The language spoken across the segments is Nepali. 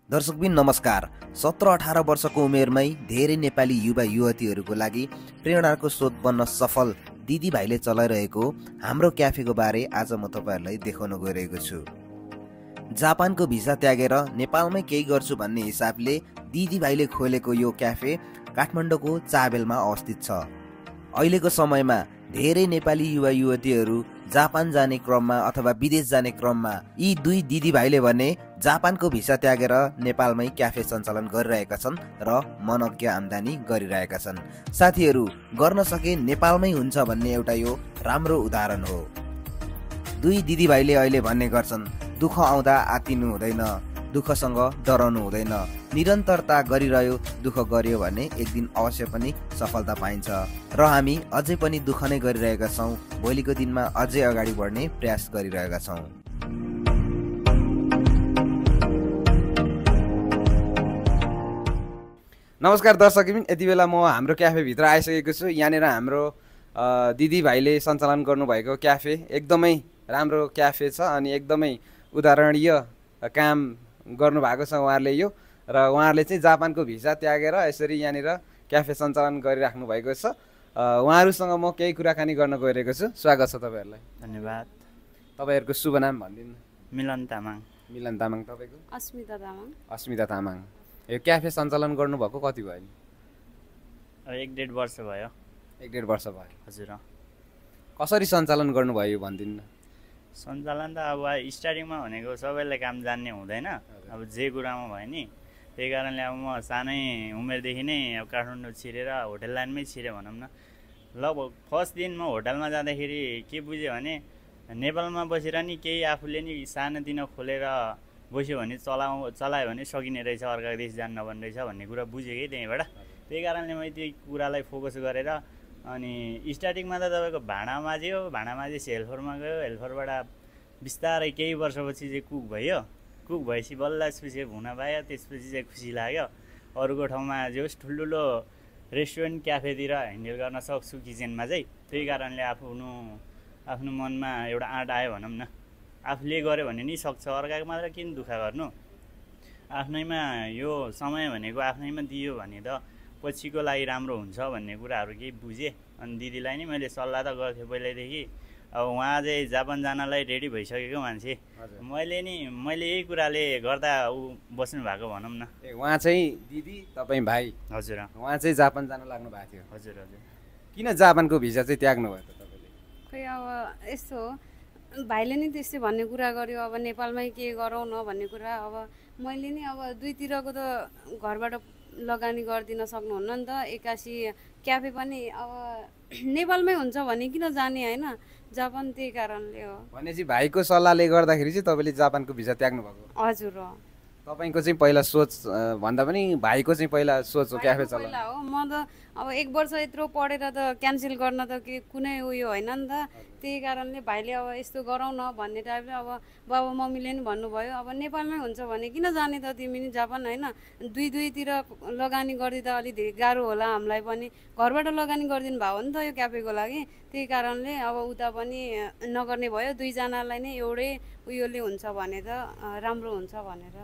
दर्शकबिन नमस्कार। 17-18 वर्षको उमेरमै धेरै नेपाली युवा युवतीहरूको लागि प्रेरणाको स्रोत बन्न सफल दिदीभाइले चलाइरहेको हाम्रो क्याफेको बारे आज म तपाईहरुलाई देखाउन गइरहेको छु। जापानको भिसा त्यागेर नेपालमै केही गर्छु भन्ने हिसाबले दिदीभाइले खोलेको यो क्याफे काठमाडौँको चाबेलमा अवस्थित छ। अहिलेको समयमा धेरै नेपाली युवा युवतीहरू जापान जाने क्रममा अथवा विदेश जाने क्रममा यी दुई दिदीभाइले भने जापानको भिसा त्यागेर नेपालमै क्याफे सञ्चालन गरिरहेका छन् र मनज्ञ आम्दानी गरिरहेका छन्। साथीहरू, गर्न सके नेपालमै हुन्छ भन्ने एउटा यो राम्रो उदाहरण हो। दुई दिदीभाइले अहिले भन्ने गर्छन्, दुःख आउँदा आत्तिनु हुँदैन, दुःखसँग डराउनु हुँदैन, निरन्तरता गरिरह्यो, दुःख गर्यो भने एक दिन अवश्य पनि सफलता पाइन्छ र हामी अझै पनि दुःख नै गरिरहेका छौँ। भोलिको दिनमा अझै अगाडि बढ्ने प्रयास गरिरहेका छौँ। नमस्कार दर्शकबिन, यति बेला म हाम्रो क्याफे भित्र आइसकेको छु। यहाँनिर हाम्रो दिदीभाइले सञ्चालन गर्नुभएको क्याफे एकदमै राम्रो क्याफे छ अनि एकदमै उदाहरणीय काम गर्नुभएको छ उहाँहरूले यो, र उहाँहरूले चाहिँ जापानको भिसा त्यागेर यसरी यहाँनिर क्याफे सञ्चालन गरिराख्नु भएको छ। उहाँहरूसँग म केही कुराकानी गर्न गइरहेको छु। स्वागत छ तपाईँहरूलाई। धन्यवाद। तपाईँहरूको शुभ नाम भनिदिनु। मिलन तामाङ। मिलन तामाङ। तपाईँको? अस्मिता तामाङ। अस्मिता तामाङ। यो क्याफे सञ्चालन गर्नुभएको कति भयो नि? 1-1.5 वर्ष भयो। 1-1.5 वर्ष भयो। हजुर। कसरी सञ्चालन गर्नुभयो भनिदिनु न। सञ्चालन त अब स्टार्टिङमा भनेको सबैले काम जान्ने हुँदैन, अब जे कुरामा भयो नि। त्यही कारणले अब म सानै उमेरदेखि नै अब काठमाडौँ छिरेर होटल लाइनमै छिरेँ भनौँ न। लगभग फर्स्ट दिन म होटलमा जाँदाखेरि के बुझेँ भने नेपालमा बसेर नि केही आफूले नि सानोतिनो खोलेर बस्यो भने चलायो भने सकिने रहेछ, अर्का देश जान नपर्ने रहेछ भन्ने कुरा बुझेँ कि त्यहीँबाट। त्यही कारणले मैले त्यही कुरालाई फोकस गरेर अनि स्टार्टिङमा त तपाईँको भाँडा माझ्यो, भाँडा माझेपछि हेल्परमा गयो, हेल्परबाट बिस्तारै केही वर्षपछि चाहिँ कुक भयो। कुक भएपछि बल्ल त्यसपछि हुन पायो, त्यसपछि चाहिँ खुसी लाग्यो। अरूको ठाउँमा जे होस् ठुल्ठुलो रेस्टुरेन्ट क्याफेतिर ह्यान्डल गर्न सक्छु किचनमा चाहिँ। त्यही कारणले आफ्नो मनमा एउटा आँट आयो भनौँ न। आफूले गर्यो भने नि सक्छ, अर्काको मात्र किन दुःख गर्नु। आफ्नैमा यो समय भनेको आफ्नैमा दियो भने त पछिको लागि राम्रो हुन्छ भन्ने कुराहरू केही बुझेँ। अनि दिदीलाई नि मैले सल्लाह त गर्थेँ पहिल्यैदेखि। अब उहाँ चाहिँ जापान जानलाई रेडी भइसकेको मान्छे। मैले यही कुराले गर्दा ऊ बस्नु भएको भनौँ न। उहाँ चाहिँ दिदी, तपाईँ भाइ? हजुर। उहाँ चाहिँ जापान जान लाग्नु भएको थियो? हजुर हजुर। किन जापानको भिसा चाहिँ त्याग्नु भयो त तपाईँले? खै अब यस्तो भाइले नि त्यस्तै भन्ने कुरा गर्यो, अब नेपालमै के गरौँ न भन्ने कुरा। अब मैले नि अब दुईतिरको त घरबाट लगानी गरिदिन सक्नुहुन्न नि त। एक्कासी क्याफे पनि अब नेपालमै हुन्छ भने किन जाने होइन, जापान। त्यही कारणले हो। भनेपछि भाइको सल्लाहले गर्दाखेरि चाहिँ तपाईँले जापानको भिसा त्याग्नु भएको? हजुर। तपाईँको चाहिँ पहिला सोच भन्दा पनि भाइको चाहिँ पहिला सोच हो क्याफे चलाउनु? हो। म त अब 1 वर्ष यत्रो पढेर त क्यान्सल गर्न त कुनै उयो होइन नि त। त्यही कारणले भाइले अब यस्तो गरौँ न भन्ने टाइपले अब बाबा मम्मीले नि भन्नुभयो, अब नेपालमै हुन्छ भने किन जाने त तिमी नि जापान होइन। दुईतिर लगानी गरिदिँदा अलिक धेरै गाह्रो होला हामीलाई पनि। घरबाट लगानी गरिदिनु भयो नि त यो क्याफेको लागि। त्यही कारणले अब उता पनि नगर्ने भयो। दुईजनालाई नै एउटै उयोले हुन्छ भने त राम्रो हुन्छ भनेर।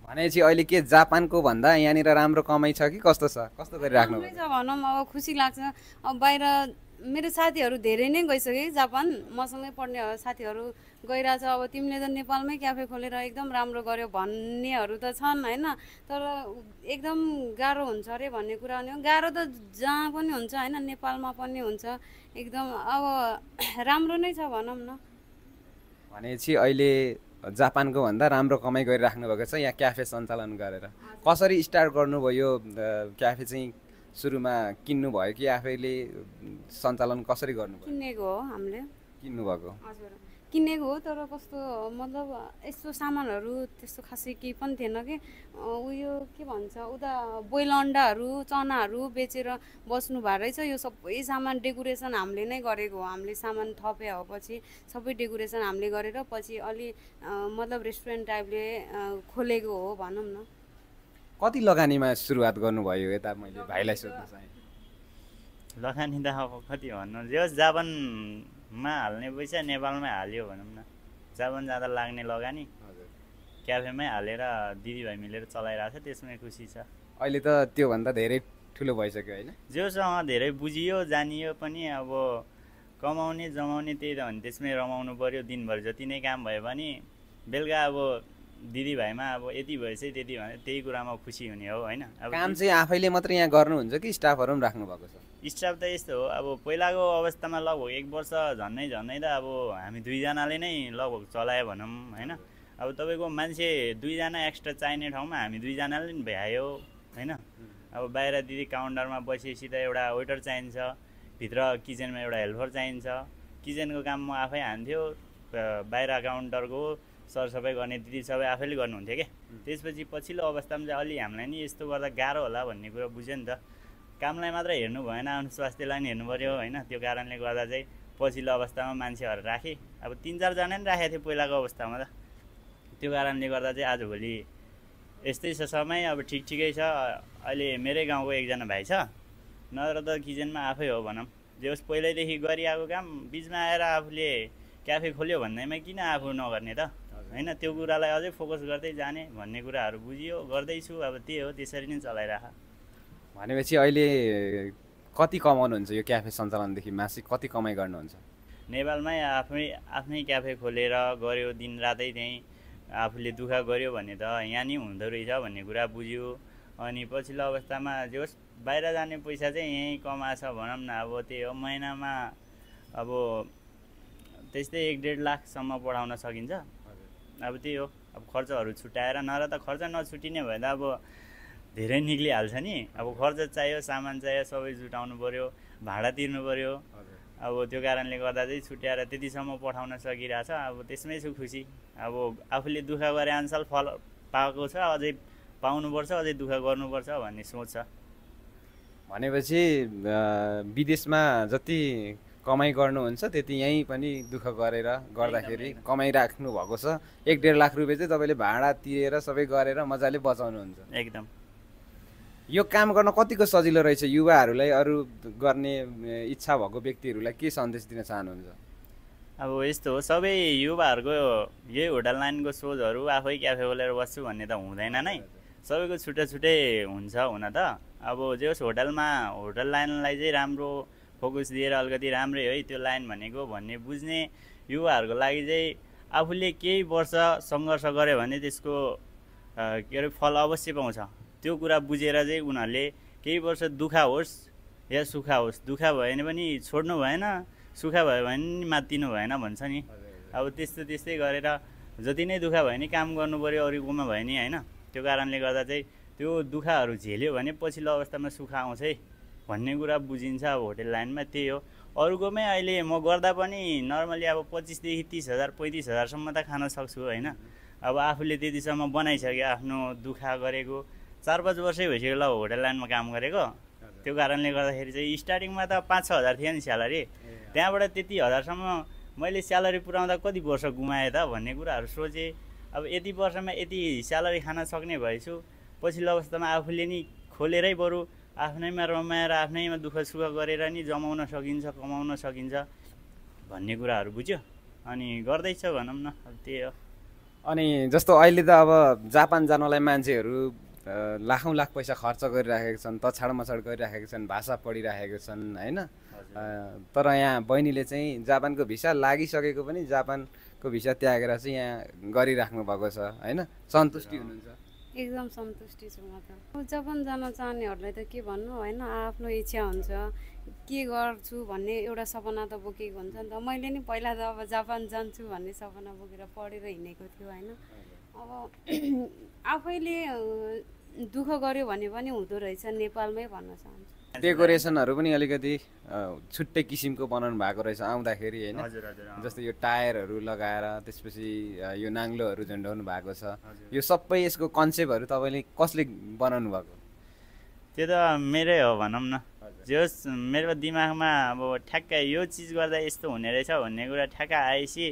भनेपछि अहिले के जापानको भन्दा यहाँनिर राम्रो कमाइ छ कि कस्तो छ? कस्तो गरिराख्नु छ भनौँ। अब खुसी लाग्छ। अब बाहिर मेरो साथीहरू धेरै नै गइसके जापान, मसँगै पढ्ने साथीहरू गइरहेछ। अब तिमीले त नेपालमै क्याफे खोलेर एकदम राम्रो गर्यो भन्नेहरू त छन् होइन, तर एकदम गाह्रो हुन्छ अरे भन्ने कुरा हो। गाह्रो त जहाँ पनि हुन्छ होइन, नेपालमा पनि हुन्छ एकदम। अब राम्रो नै छ भनौँ न। भनेपछि अहिले जापानको भन्दा राम्रो कमाइ गरिराख्नु भएको छ यहाँ क्याफे सञ्चालन गरेर। कसरी स्टार्ट गर्नुभयो क्याफे चाहिँ? सुरुमा किन्नु भयो कि आफैले सञ्चालन कसरी गर्नुभयो? किनेको हो हामीले। किन्नु भएको? हजुर किनेको हो, तर कस्तो मतलब यस्तो सामानहरू त्यस्तो खासै केही पनि थिएन कि। उयो के भन्छ उता बोइल अन्डाहरू चनाहरू बेचेर बस्नु भएको रहेछ। यो सबै सामान डेकोरेसन हामीले नै गरेको हो। हामीले सामान थपे हो, पछि सबै डेकोरेसन हामीले गरेर पछि अलि मतलब रेस्टुरेन्ट टाइपले खोलेको हो भनौँ न। कति लगानीमा सुरुवात गर्नुभयो? यता मैले भाइलाई सोध्न चाहेँ। लगानी त अब कति भन्नु, जे होस् जापानमा हाल्ने पैसा नेपालमै हाल्यो भनौँ न। जापान जाँदा लाग्ने लगानी क्याफेमै हालेर दिदीभाइ मिलेर चलाइरहेको छ, त्यसमै खुसी छ। अहिले त त्योभन्दा धेरै ठुलो भइसक्यो होइन? जोसँग धेरै बुझियो जानियो पनि अब कमाउने जमाउने त्यही त हो नि, त्यसमै रमाउनु पर्यो। दिनभरि जति नै काम भयो भने बेलुका अब दिदीभाइमा अब यति भएपछि त्यति भने त्यही कुरामा खुसी हुने हो होइन। अब काम चाहिँ आफैले मात्रै यहाँ गर्नुहुन्छ कि स्टाफहरू पनि राख्नु भएको छ? स्टाफ त यस्तो हो, अब पहिलाको अवस्थामा लगभग 1 वर्ष झन्नै त अब हामी 2 जनाले नै लगभग चलायो भनौँ होइन। अब तपाईँको मान्छे 2 जना एक्स्ट्रा चाहिने ठाउँमा हामी 2 जनाले नि भ्यायो होइन। अब बाहिर दिदी काउन्टरमा बसेपछि त एउटा वेटर चाहिन्छ, भित्र किचनमा एउटा हेल्पर चाहिन्छ। किचनको काम म आफै हान्थ्यो, बाहिर काउन्टरको सरसफाइ गर्ने दिदी सबै आफैले गर्नुहुन्थ्यो क्या। त्यसपछि पछिल्लो अवस्थामा चाहिँ अलि हामीलाई नि यस्तो गर्दा गाह्रो होला भन्ने कुरा बुझ्यो नि त। कामलाई मात्र हेर्नु भएन, आफ्नो स्वास्थ्यलाई नि हेर्नु पऱ्यो होइन। त्यो कारणले गर्दा चाहिँ पछिल्लो अवस्थामा मान्छेहरू राखेँ। अब 3-4 जना नि राखेको थियो पहिलाको अवस्थामा त। त्यो कारणले गर्दा चाहिँ आजभोलि यस्तै छ समय। अब ठिकै छ। अहिले मेरै गाउँको एकजना भाइ छ, नत्र त किचनमा आफै हो भनौँ। जे होस् पहिल्यैदेखि गरिआएको काम बिचमा आएर आफूले क्याफे खोल्यो भन्दैमा किन आफू नगर्ने त होइन। त्यो कुरालाई अझै फोकस गर्दै जाने भन्ने कुराहरू बुझियो, गर्दैछु। अब त्यही हो, त्यसरी नै चलाइराख। भनेपछि अहिले कति कमाउनुहुन्छ यो क्याफे सञ्चालनदेखि? मासिक कति कमाइ गर्नुहुन्छ? नेपालमै आफ्नै क्याफे खोलेर गऱ्यो, दिन रातै त्यहीँ आफूले दुःख गर्यो भने त यहाँ नि हुँदो रहेछ भन्ने कुरा बुझ्यो। अनि पछिल्लो अवस्थामा जे होस् बाहिर जाने पैसा चाहिँ यहीँ कमाएछ भनौँ न। अब त्यही हो, महिनामा अब त्यस्तै 1-1.5 लाखसम्म पठाउन सकिन्छ। अब त्यही हो, अब खर्चहरू छुट्याएर, नर त खर्च नछुटिने भए त अब धेरै निक्लिहाल्छ नि। अब खर्च चाहियो, सामान चाहियो, सबै जुटाउनु पऱ्यो, भाडा तिर्नु पऱ्यो। अब त्यो कारणले गर्दा चाहिँ छुट्याएर त्यतिसम्म पठाउन सकिरहेछ। अब त्यसमै छु खुसी। अब आफूले दुःख गरे अनुसार फल पाएको छ, अझै पाउनुपर्छ, अझै दुःख गर्नुपर्छ भन्ने सोच छ। भनेपछि विदेशमा जति कमाइ गर्नुहुन्छ त्यति यहीँ पनि दुःख गरेर गर्दाखेरि कमाइराख्नु भएको छ। 1-1.5 लाख रुपियाँ चाहिँ तपाईँले भाडा तिरेर सबै गरेर मजाले बचाउनुहुन्छ। एकदम। यो काम गर्न कतिको सजिलो रहेछ? युवाहरूलाई, अरू गर्ने इच्छा भएको व्यक्तिहरूलाई के सन्देश दिन चाहनुहुन्छ? अब यस्तो हो, सबै युवाहरूको यही होटल लाइनको सोचहरू आफै क्याफे खोलेर बस्छु भन्ने त हुँदैन नै। सबैको छुट्टै छुट्टै हुन्छ हुन त। अब जे होस् होटल लाइनलाई चाहिँ राम्रो फोकस दिएर अलिकति राम्रै है त्यो लाइन भनेको भन्ने बुझ्ने युवाहरूको लागि चाहिँ आफूले केही वर्ष सङ्घर्ष गर्यो भने त्यसको के अरे फल अवश्य पाउँछ। त्यो कुरा बुझेर चाहिँ उनीहरूले केही वर्ष दुःख होस् या सुख होस्, दुःख भयो भने पनि छोड्नु भएन, सुख भयो भने नि मात्तिनु भएन भन्छ नि। अब त्यस्तै गरेर जति नै दुःख भयो नि काम गर्नु पऱ्यो, अरूकोमा भयो नि होइन। त्यो कारणले गर्दा चाहिँ त्यो दुःखहरू झेल्यो भने पछिल्लो अवस्थामा सुख आउँछ है भन्ने कुरा बुझिन्छ। अब होटल लाइनमा त्यही हो। अरूकोमै अहिले म गर्दा पनि नर्मली अब 25,000 देखि 30,000 35,000सम्म त खान सक्छु होइन। अब आफूले त्यतिसम्म बनाइसक्यो, आफ्नो दुःख गरेको 4-5 वर्षै भइसक्यो ल होटल लाइनमा काम गरेको। त्यो कारणले गर्दाखेरि चाहिँ स्टार्टिङमा त 5-6 हजार थियो नि स्यालेरी, त्यहाँबाट त्यति हजारसम्म मैले स्यालेरी पुऱ्याउँदा कति वर्ष गुमाएँ त भन्ने कुराहरू सोचेँ। अब यति वर्षमा यति स्यालेरी खान सक्ने भएछु, पछिल्लो अवस्थामा आफूले नि खोलेरै बरु आफ्नैमा रमाएर आफ्नैमा दुःख सुख गरेर नि जमाउन सकिन्छ, कमाउन सकिन्छ भन्ने कुराहरू बुझ्यो अनि गर्दैछ भनौँ न। अब त्यही हो। अनि जस्तो अहिले त अब जापान जानलाई मान्छेहरू लाखौँ लाख पैसा खर्च गरिराखेका छन्, तछाड मछाड गरिराखेका छन्, भाषा पढिराखेका छन् होइन। तर यहाँ बहिनीले चाहिँ जापानको भिसा लागिसकेको पनि जापानको भिसा त्यागेर चाहिँ यहाँ गरिराख्नु भएको छ होइन। सन्तुष्टि हुनुहुन्छ? एकदम सन्तुष्टि छु म त। जापान जान चाहनेहरूलाई त के भन्नु होइन, आफ्नो इच्छा हुन्छ, के गर्छु भन्ने एउटा सपना त बोकेको हुन्छ नि त। मैले नि पहिला त अब जापान जान्छु भन्ने सपना बोकेर पढेर हिँडेको थियो होइन। अब आफैले दुःख गर्यो भने पनि हुँदो रहेछ, नेपालमै भन्न चाहन्छु। डेकोरेसनहरू पनि अलिकति छुट्टै किसिमको बनाउनु भएको रहेछ आउँदाखेरि होइन। जस्तै यो टायरहरू लगाएर त्यसपछि यो नाङ्लोहरू झुन्डाउनु भएको छ। यो सबै यसको कन्सेप्टहरू तपाईँले कसले बनाउनु भएको? त्यो त मेरै हो भनौँ न। जे होस् मेरो दिमागमा अब ठ्याक्कै यो चिज गर्दा यस्तो हुने रहेछ भन्ने कुरा ठ्याक्क आएपछि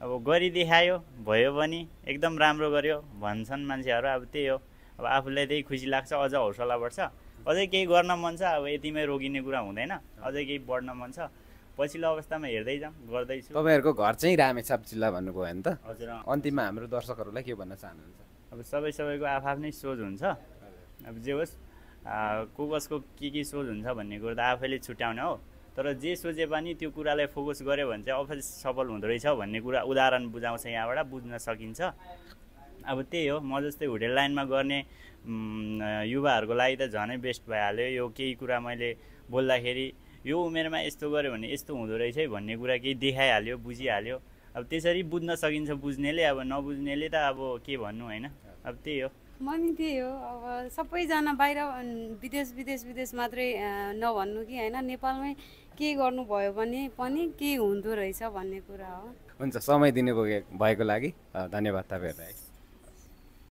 अब गरिदेखायो, भयो पनि एकदम राम्रो गर्यो भन्छन् मान्छेहरू। अब त्यही हो, अब आफूलाई त्यही खुसी लाग्छ, अझ हौसला बढ्छ। अझै केही गर्न मन छ, अब यतिमै रोकिने कुरा हुँदैन, अझै केही बढ्न मन छ। पछिल्लो अवस्थामा हेर्दै जाऊँ गर्दैछु। तपाईँहरूको घर चाहिँ रामेछाप जिल्ला भन्नुभयो होइन त? हजुर। अन्तिममा हाम्रो दर्शकहरूलाई के भन्न चाहनुहुन्छ? अब सबैको आफ्नै सोच हुन्छ। अब जे होस् कसको के सोच हुन्छ भन्ने कुरो त आफैले छुट्याउने हो। तर जे सोचे पनि त्यो कुरालाई फोकस गऱ्यो भने चाहिँ अवश्य सफल हुँदो रहेछ भन्ने कुरा उदाहरण बुझाउँछ, यहाँबाट बुझ्न सकिन्छ। अब त्यही हो, म जस्तै होटेल लाइनमा गर्ने युवाहरूको लागि त झनै बेस्ट भइहाल्यो। यो केही कुरा मैले बोल्दाखेरि यो उमेरमा यस्तो गऱ्यो भने यस्तो हुँदो रहेछ है भन्ने कुरा केही देखाइहाल्यो, बुझिहाल्यो। अब त्यसरी बुझ्न सकिन्छ बुझ्नेले, अब नबुझ्नेले त अब के भन्नु होइन। अब त्यही हो, म नि त्यही हो। अब सबैजना बाहिर विदेश मात्रै नभन्नु कि होइन, नेपालमै के गर्नुभयो भने पनि के हुँदो रहेछ भन्ने कुरा हो। हुन्छ, समय दिनुभएको लागि धन्यवाद तपाईँहरूलाई।